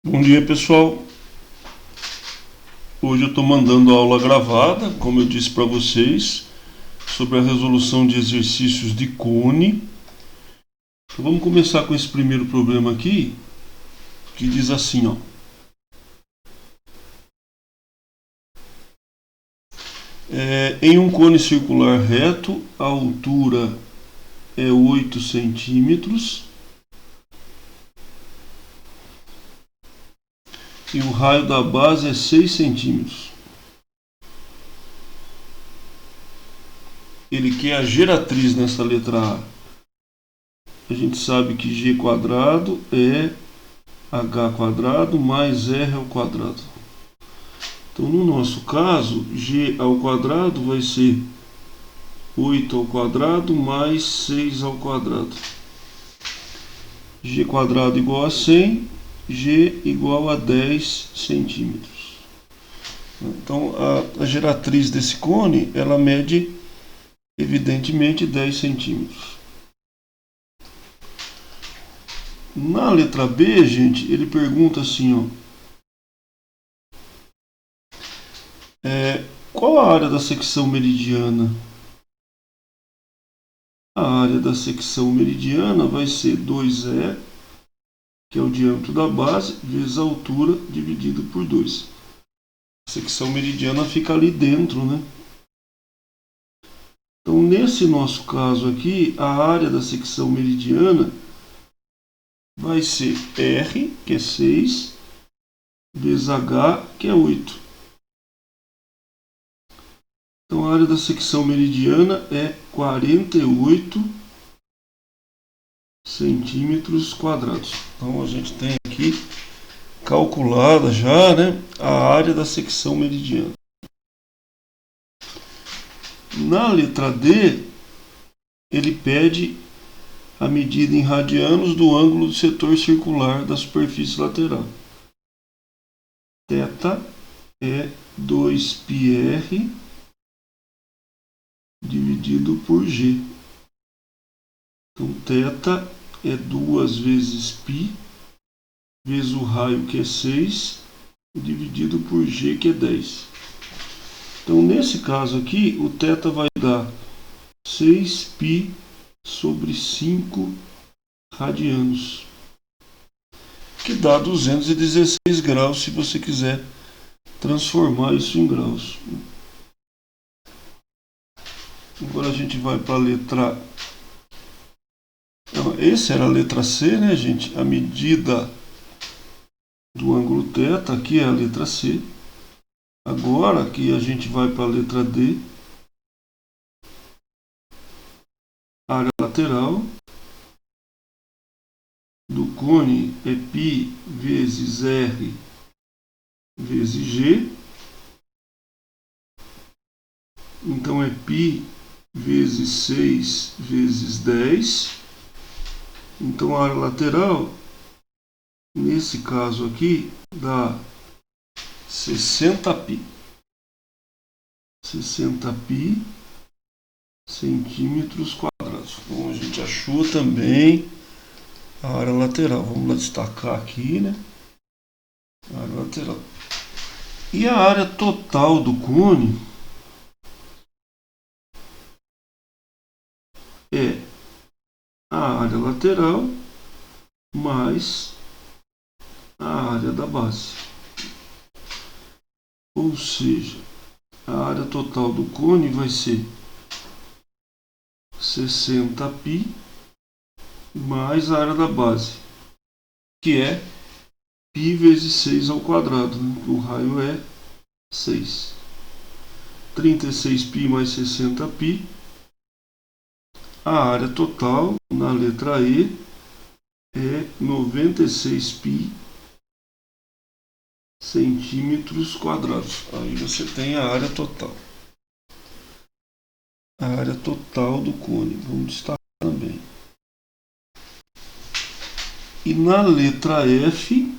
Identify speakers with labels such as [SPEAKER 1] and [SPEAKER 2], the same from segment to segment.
[SPEAKER 1] Bom dia, pessoal. Hoje eu estou mandando a aula gravada, como eu disse para vocês, sobre a resolução de exercícios de cone. Então, vamos começar com esse primeiro problema aqui, que diz assim, ó. Em um cone circular reto, a altura é 8 centímetros e o raio da base é 6 centímetros. Ele quer a geratriz nessa letra A. A gente sabe que G quadrado é H quadrado mais R ao quadrado. Então, no nosso caso, G ao quadrado vai ser 8 ao quadrado mais 6 ao quadrado. G quadrado igual a 100, G igual a 10 centímetros. Então, a geratriz desse cone, ela mede, evidentemente, 10 centímetros. Na letra B, gente, ele pergunta assim, ó. Qual a área da secção meridiana? A área da secção meridiana vai ser 2E, que é o diâmetro da base, vezes a altura, dividido por 2. A secção meridiana fica ali dentro, né? Então, nesse nosso caso aqui, a área da secção meridiana vai ser R, que é 6, vezes H, que é 8. Então, a área da secção meridiana é 48 centímetros quadrados. Então, a gente tem aqui calculada já, né, a área da secção meridiana. Na letra D, ele pede a medida em radianos do ângulo do setor circular da superfície lateral. Θ é 2πr dividido por G. Então, θ é 2 vezes π, vezes o raio, que é 6, dividido por G, que é 10. Então, nesse caso aqui, o θ vai dar 6π sobre 5 radianos, que dá 216 graus, se você quiser transformar isso em graus. Agora a gente vai para a letra... Essa era a letra C, né, gente? A medida do ângulo θ, aqui é a letra C. Agora aqui a gente vai para a letra D. A área lateral do cone é π vezes R vezes G. Então é π vezes 6 vezes 10. Então a área lateral, nesse caso aqui, dá 60π. 60π centímetros quadrados. Então a gente achou também a área lateral. Vamos lá destacar aqui, né? A área lateral. E a área total do cone é a área lateral mais a área da base. Ou seja, a área total do cone vai ser 60π mais a área da base, que é π vezes 6 ao quadrado, né? O raio é 6. 36π mais 60π. A área total, na letra E, é 96π centímetros quadrados. Aí você tem a área total. A área total do cone. Vamos destacar também. E na letra F,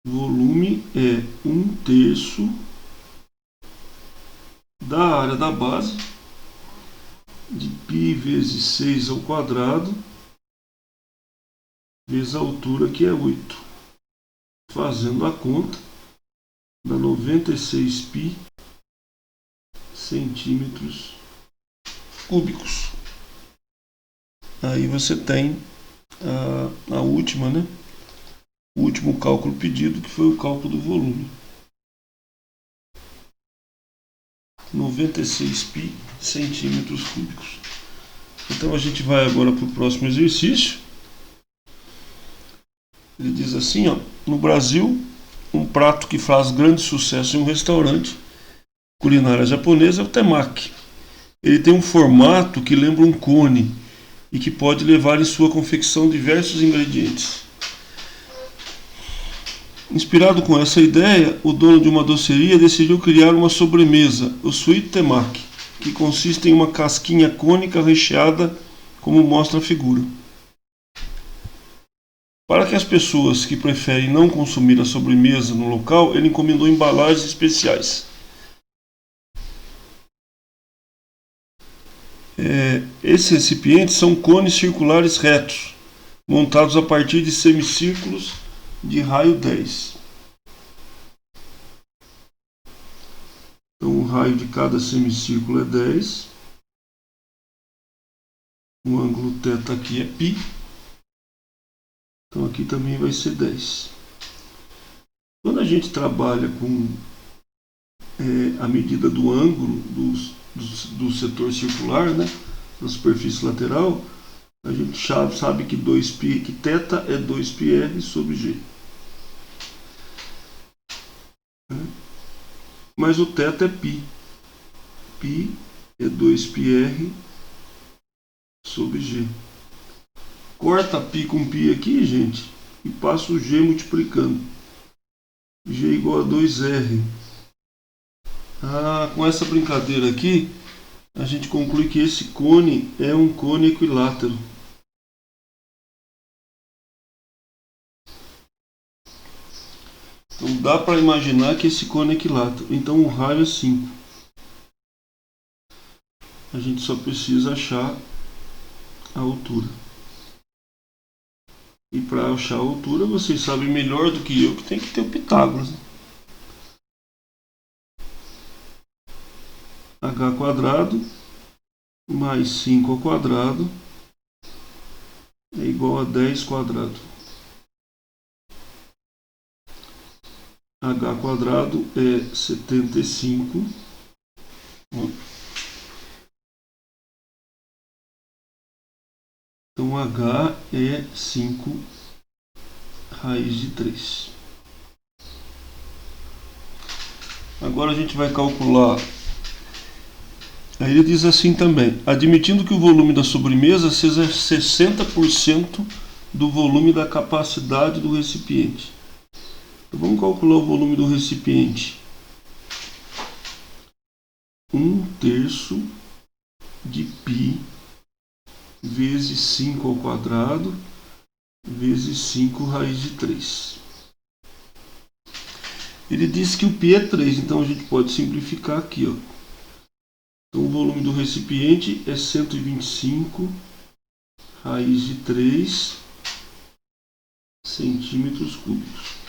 [SPEAKER 1] volume é 1/3 da área da base, de π vezes 6 ao quadrado, vezes a altura, que é 8. Fazendo a conta, dá 96 π centímetros cúbicos. Aí você tem a última, né? O último cálculo pedido, que foi o cálculo do volume. 96 π centímetros cúbicos. Então a gente vai agora para o próximo exercício. Ele diz assim, ó: no Brasil, um prato que faz grande sucesso em um restaurante culinária japonesa é o temaki. Ele tem um formato que lembra um cone e que pode levar em sua confecção diversos ingredientes. Inspirado com essa ideia, o dono de uma doceria decidiu criar uma sobremesa, o Sweet Temaki, que consiste em uma casquinha cônica recheada, como mostra a figura. Para que as pessoas que preferem não consumir a sobremesa no local, ele encomendou embalagens especiais. Esses recipientes são cones circulares retos, montados a partir de semicírculos de raio 10. Então o raio de cada semicírculo é 10. O ângulo θ aqui é π. Então aqui também vai ser 10. Quando a gente trabalha com a medida do ângulo do setor circular, né, da superfície lateral, a gente sabe que que θ é 2πr sobre g. Mas o θ é π. Π é 2πr sobre g. Corta π com π aqui, gente, e passa o g multiplicando. G igual a 2r. Com essa brincadeira aqui, a gente conclui que esse cone é um cone equilátero. Então dá para imaginar que esse cone é equilátero. Então o raio é 5. A gente só precisa achar a altura. E para achar a altura, vocês sabem melhor do que eu que tem que ter o Pitágoras, né? H quadrado mais 5 ao quadrado é igual a 10 quadrado. H quadrado é 75. Então H é 5 raiz de 3. Agora a gente vai calcular. Aí ele diz assim também: admitindo que o volume da sobremesa seja 60% do volume da capacidade do recipiente. Então vamos calcular o volume do recipiente. 1/3 de π vezes 5 ao quadrado vezes 5 raiz de 3. Ele diz que o π é 3, então a gente pode simplificar aqui, ó. Então o volume do recipiente é 125 raiz de 3 centímetros cúbicos.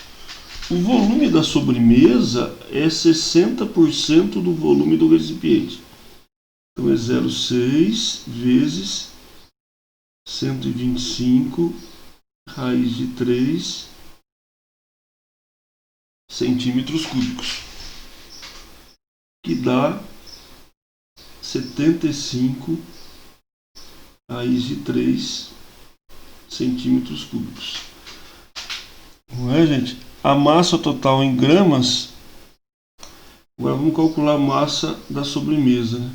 [SPEAKER 1] O volume da sobremesa é 60% do volume do recipiente. Então é 0,6 vezes 125 raiz de 3 centímetros cúbicos, que dá 75 raiz de 3 centímetros cúbicos. Não é, gente? A massa total em gramas. Agora vamos calcular a massa da sobremesa, né?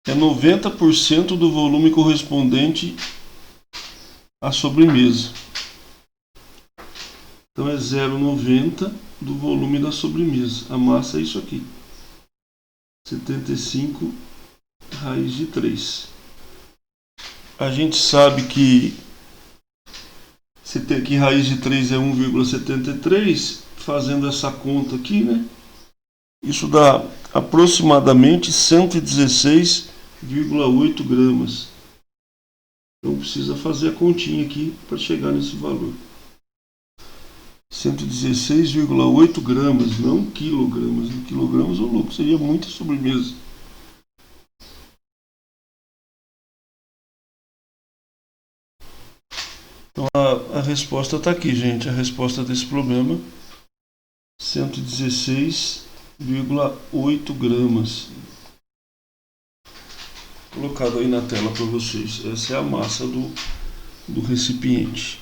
[SPEAKER 1] É 90% do volume correspondente à sobremesa. Então é 0,90 do volume da sobremesa. A massa é isso aqui. 75 raiz de 3. A gente sabe que raiz de 3 é 1,73. Fazendo essa conta aqui, né? Isso dá aproximadamente 116,8 gramas. Então precisa fazer a continha aqui para chegar nesse valor. 116,8 gramas, não quilogramas. Em quilogramas, o louco, seria muita sobremesa. Então a resposta está aqui, gente. A resposta desse problema: 116,8 gramas. Colocado aí na tela para vocês. Essa é a massa do recipiente.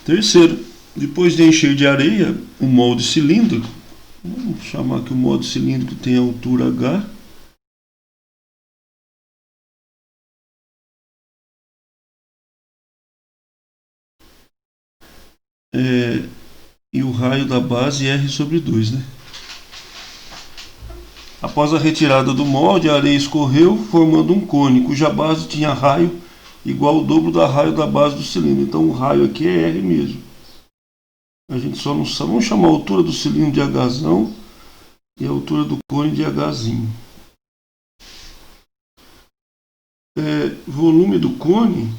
[SPEAKER 1] Terceiro, depois de encher de areia o molde cilíndrico, vamos chamar que o molde cilíndrico tem a altura H. E o raio da base R sobre 2, né? Após a retirada do molde, a areia escorreu, formando um cone, cuja base tinha raio igual ao dobro do raio da base do cilindro. Então o raio aqui é R mesmo. A gente só não sabe. Vamos chamar a altura do cilindro de Hzão e a altura do cone de Hzinho. Volume do cone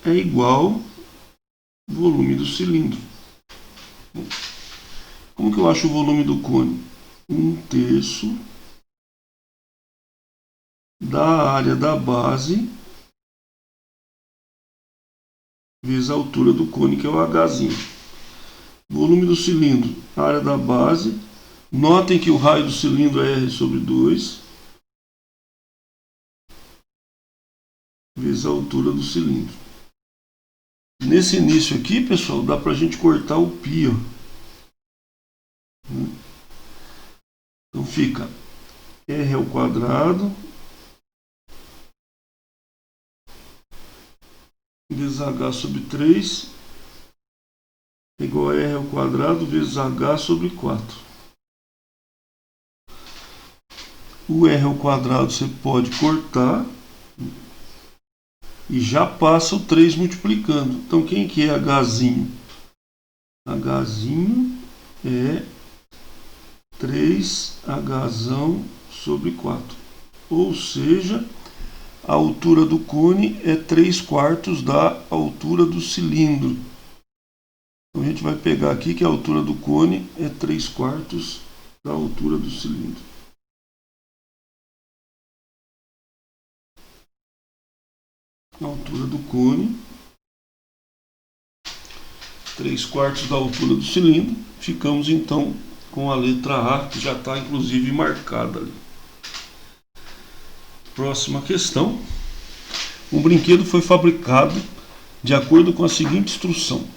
[SPEAKER 1] é igual ao volume do cilindro. Como que eu acho o volume do cone? 1/3 da área da base vezes a altura do cone, que é o Hzinho. Volume do cilindro, área da base. Notem que o raio do cilindro é R sobre 2 vezes a altura do cilindro. Nesse início aqui, pessoal, dá pra gente cortar o π, ó. Então fica R ao quadrado vezes H sobre 3 é igual a R ao quadrado vezes H sobre 4. O R ao quadrado você pode cortar e já passa o 3 multiplicando. Então quem que é Hzinho? Hzinho é 3Hzão sobre 4. Ou seja, a altura do cone é 3/4 da altura do cilindro. Então a gente vai pegar aqui que a altura do cone é 3/4 da altura do cilindro. A altura do cone, 3/4 da altura do cilindro. Ficamos então com a letra A, que já está inclusive marcada ali. Próxima questão. Um brinquedo foi fabricado de acordo com a seguinte instrução.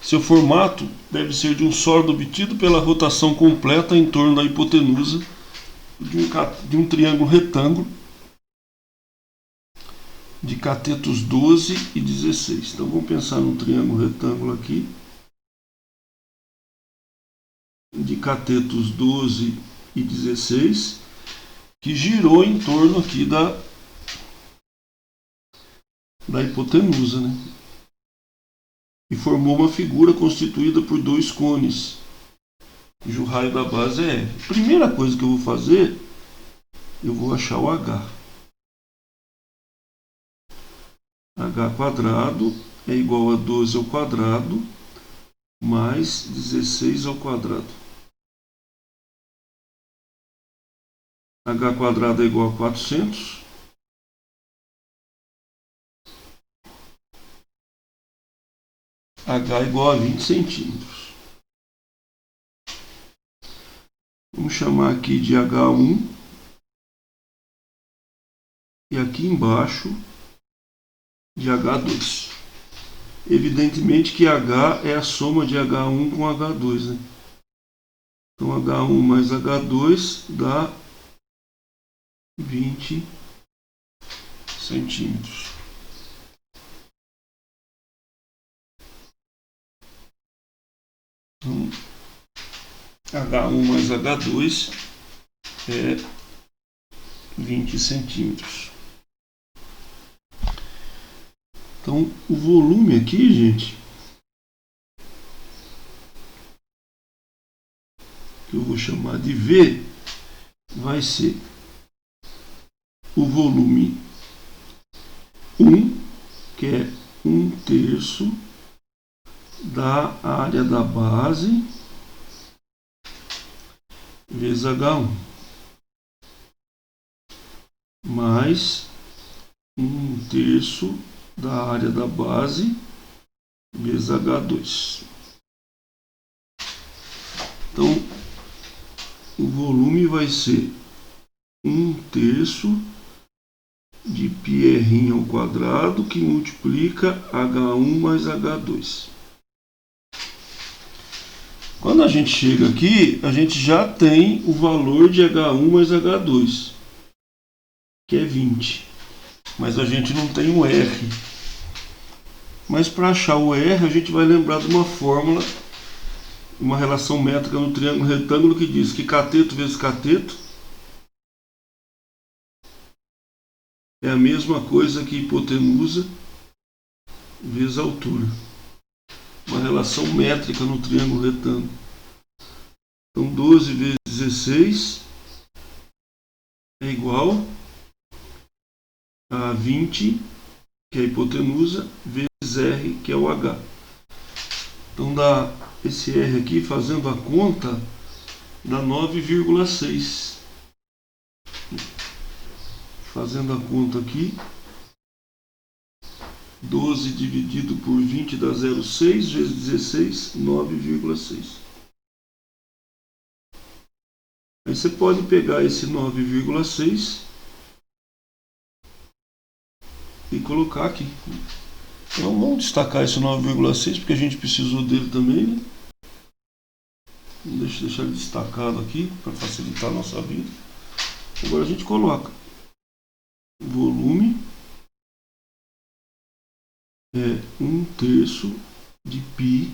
[SPEAKER 1] Seu formato deve ser de um sólido obtido pela rotação completa em torno da hipotenusa de um triângulo retângulo de catetos 12 e 16. Então vamos pensar num triângulo retângulo aqui de catetos 12 e 16 que girou em torno aqui da hipotenusa, né? E formou uma figura constituída por dois cones, cujo raio da base é R. Primeira coisa que eu vou fazer, eu vou achar o H. H quadrado é igual a 12 ao quadrado mais 16 ao quadrado. H quadrado é igual a 400. H é igual a 20 centímetros. Vamos chamar aqui de H1. E aqui embaixo de H2. Evidentemente que H é a soma de H1 com H2, né? Então H1 mais H2 dá 20 centímetros. Então, H1 mais H2 é 20 centímetros. Então, o volume aqui, gente, que eu vou chamar de V, vai ser o volume 1, que é 1/3 da área da base vezes H1, mais 1/3 da área da base vezes H2. Então, o volume vai ser 1/3 de πr ao quadrado, que multiplica H1 mais H2. Quando a gente chega aqui, a gente já tem o valor de H1 mais H2, que é 20. Mas a gente não tem o R. Mas para achar o R, a gente vai lembrar de uma fórmula, uma relação métrica no triângulo retângulo que diz que cateto vezes cateto é a mesma coisa que hipotenusa vezes altura. Uma relação métrica no triângulo retângulo. Então 12 vezes 16 é igual a 20, que é a hipotenusa, vezes R, que é o H. Então dá esse R aqui, fazendo a conta, dá 9,6. Fazendo a conta aqui, 12 dividido por 20 dá 0,6, vezes 16, 9,6. Aí você pode pegar esse 9,6 e colocar aqui. Então vamos destacar esse 9,6 porque a gente precisou dele também, né? Deixa eu deixar ele destacado aqui para facilitar a nossa vida. Agora a gente coloca volume é 1/3 de π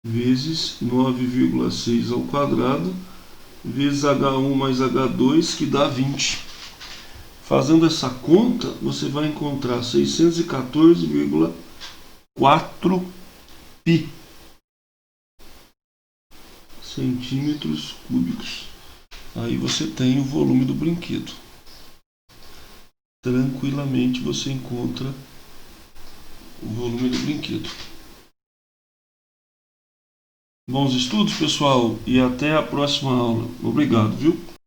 [SPEAKER 1] vezes 9,6 ao quadrado vezes H1 mais H2, que dá 20. Fazendo essa conta, você vai encontrar 614,4 π centímetros cúbicos. Aí você tem o volume do brinquedo. Tranquilamente você encontra o volume do brinquedo. Bons estudos, pessoal, e até a próxima aula. Obrigado, viu?